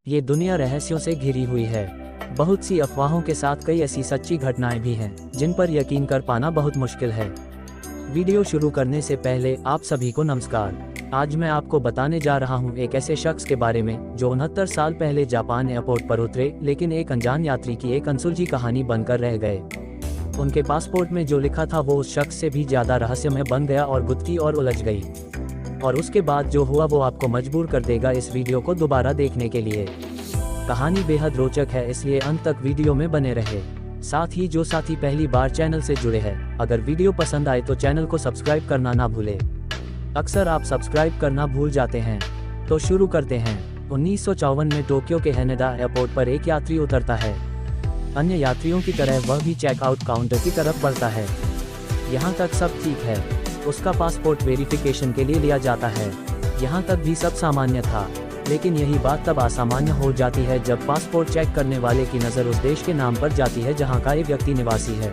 ये दुनिया रहस्यों से घिरी हुई है। बहुत सी अफवाहों के साथ कई ऐसी सच्ची घटनाएं भी हैं जिन पर यकीन कर पाना बहुत मुश्किल है। वीडियो शुरू करने से पहले आप सभी को नमस्कार। आज मैं आपको बताने जा रहा हूं एक ऐसे शख्स के बारे में जो 69 साल पहले जापान एयरपोर्ट पर उतरे, लेकिन एक अनजान यात्री की एक अनसुलझी कहानी बनकर रह गए। उनके पासपोर्ट में जो लिखा था वो उस शख्स से भी ज्यादा रहस्यमय बन गया और गुत्थी और उलझ गई। और उसके बाद जो हुआ वो आपको मजबूर कर देगा इस वीडियो को दोबारा देखने के लिए। कहानी बेहद रोचक है, इसलिए अंत तक वीडियो में बने रहे। साथ ही जो साथी पहली बार चैनल से जुड़े हैं, अगर वीडियो पसंद आए तो चैनल को सब्सक्राइब करना ना भूले। अक्सर आप सब्सक्राइब करना भूल जाते हैं। तो शुरू करते हैं। 1954 में टोक्यो के हैनेडा एयरपोर्ट पर एक यात्री उतरता है। अन्य यात्रियों की तरह वह भी चेकआउट काउंटर की तरफ बढ़ता है। यहाँ तक सब ठीक है। उसका पासपोर्ट वेरिफिकेशन के लिए लिया जाता है। यहाँ तक भी सब सामान्य था, लेकिन यही बात तब असामान्य हो जाती है जब पासपोर्ट चेक करने वाले की नज़र उस देश के नाम पर जाती है जहाँ का ये व्यक्ति निवासी है।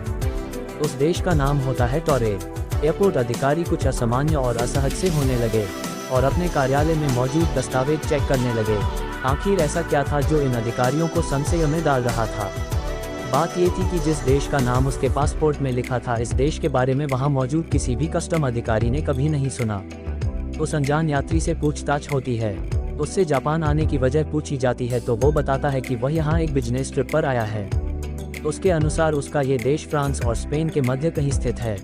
उस देश का नाम होता है टोरे। एयरपोर्ट अधिकारी कुछ असामान्य और असहज से होने लगे और अपने कार्यालय में मौजूद दस्तावेज चेक करने लगे। आखिर ऐसा क्या था जो इन अधिकारियों को संशय में डाल रहा था? बात ये थी कि जिस देश का नाम उसके पासपोर्ट में लिखा था, इस देश के बारे में वहां मौजूद किसी भी कस्टम अधिकारी ने कभी नहीं सुना। उस अनजान यात्री से पूछताछ होती है। उससे जापान आने की वजह पूछी जाती है तो वो बताता है कि वह यहाँ एक बिजनेस ट्रिप पर आया है। उसके अनुसार उसका ये देश फ्रांस और स्पेन के मध्य कहीं स्थित है।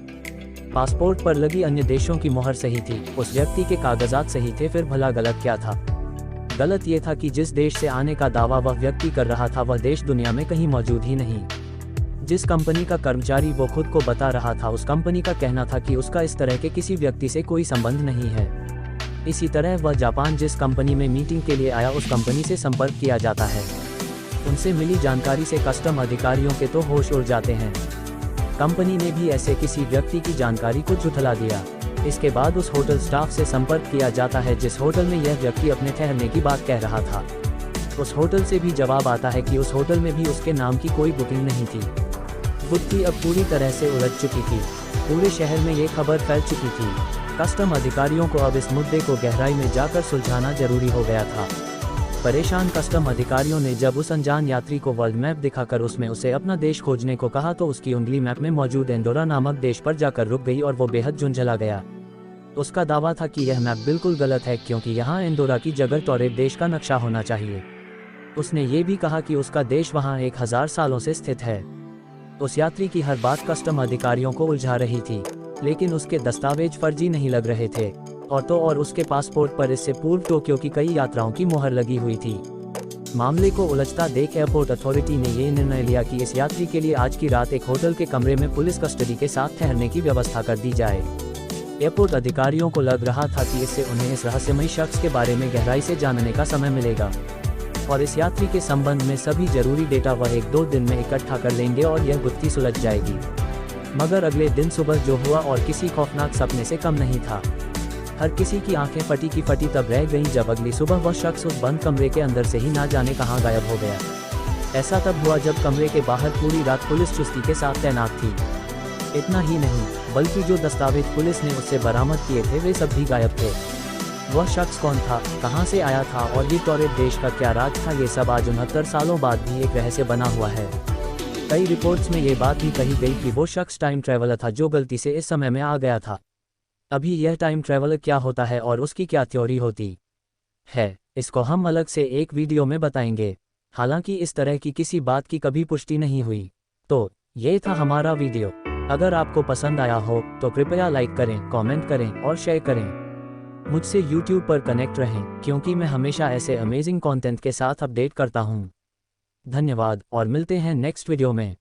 पासपोर्ट पर लगी अन्य देशों की मोहर सही थी, उस व्यक्ति के कागजात सही थे। फिर भला गलत क्या था? गलत ये था कि जिस देश से आने का दावा वह व्यक्ति कर रहा था वह देश दुनिया में कहीं मौजूद ही नहीं। जिस कंपनी का कर्मचारी वो खुद को बता रहा था, उस कंपनी का कहना था कि उसका इस तरह के किसी व्यक्ति से कोई संबंध नहीं है। इसी तरह वह जापान जिस कंपनी में मीटिंग के लिए आया उस कंपनी से संपर्क किया जाता है। उनसे मिली जानकारी से कस्टम अधिकारियों के तो होश उड़ जाते हैं। कंपनी ने भी ऐसे किसी व्यक्ति की जानकारी को झुठला दिया। इसके बाद उस होटल स्टाफ से संपर्क किया जाता है जिस होटल में यह व्यक्ति अपने ठहरने की बात कह रहा था। उस होटल से भी जवाब आता है कि उस होटल में भी उसके नाम की कोई बुकिंग नहीं थी। गुत्थी अब पूरी तरह से उलझ चुकी थी। पूरे शहर में ये खबर फैल चुकी थी। कस्टम अधिकारियों को अब इस मुद्दे को गहराई में जाकर सुलझाना जरूरी हो गया था। परेशान कस्टम अधिकारियों ने जब उस अनजान यात्री को वर्ल्ड मैप दिखाकर उसमें उसे अपना देश खोजने को कहा तो उसकी उंगली मैप में मौजूद एंडोरा नामक देश पर जाकर रुक गई और वो बेहद झुंझला गया। उसका दावा था कि यह मैप बिल्कुल गलत है क्योंकि यहाँ एंडोरा की जगह टोरे देश का नक्शा होना चाहिए। उसने ये भी कहा कि उसका देश वहाँ 1000 सालों से स्थित है। उस यात्री की हर बात कस्टम अधिकारियों को उलझा रही थी, लेकिन उसके दस्तावेज फर्जी नहीं लग रहे थे। और उसके पासपोर्ट पर इससे पूर्व टोक्यो की कई यात्राओं की मोहर लगी हुई थी। मामले को उलझता देख एयरपोर्ट अथॉरिटी ने ये निर्णय लिया कि इस यात्री के लिए आज की रात एक होटल के कमरे में पुलिस कस्टडी के साथ ठहरने की व्यवस्था कर दी जाए। एयरपोर्ट अधिकारियों को लग रहा था कि इससे उन्हें इस रहस्यमयी शख्स के बारे में गहराई से जानने का समय मिलेगा और इस यात्री के संबंध में सभी जरूरी डेटा वह 1-2 दिन में इकट्ठा कर लेंगे और यह गुत्थी सुलझ जाएगी। मगर अगले दिन सुबह जो हुआ और किसी खौफनाक सपने से कम नहीं था। हर किसी की आंखें फटी की फटी तब रह गईं जब अगली सुबह वह शख्स उस बंद कमरे के अंदर से ही ना जाने कहां गायब हो गया। ऐसा तब हुआ जब कमरे के बाहर पूरी रात पुलिस चुस्ती के साथ तैनात थी। इतना ही नहीं, बल्कि जो दस्तावेज पुलिस ने उससे बरामद किए थे वे सब भी गायब थे। वह शख्स कौन था, कहां से आया था और ये टोरे देश का क्या राज था, ये सब आज 69 सालों बाद भी एक रहस्य बना हुआ है। कई रिपोर्ट्स में ये बात भी कही गई कि वो शख्स टाइम ट्रैवलर था जो गलती से इस समय में आ गया था। अभी यह टाइम ट्रैवलर क्या होता है और उसकी क्या थ्योरी होती है, इसको हम अलग से एक वीडियो में बताएंगे। हालांकि इस तरह की किसी बात की कभी पुष्टि नहीं हुई। तो ये था हमारा वीडियो। अगर आपको पसंद आया हो तो कृपया लाइक करें, कमेंट करें और शेयर करें। मुझसे YouTube पर कनेक्ट रहें क्योंकि मैं हमेशा ऐसे अमेजिंग कंटेंट के साथ अपडेट करता हूँ। धन्यवाद और मिलते हैं नेक्स्ट वीडियो में।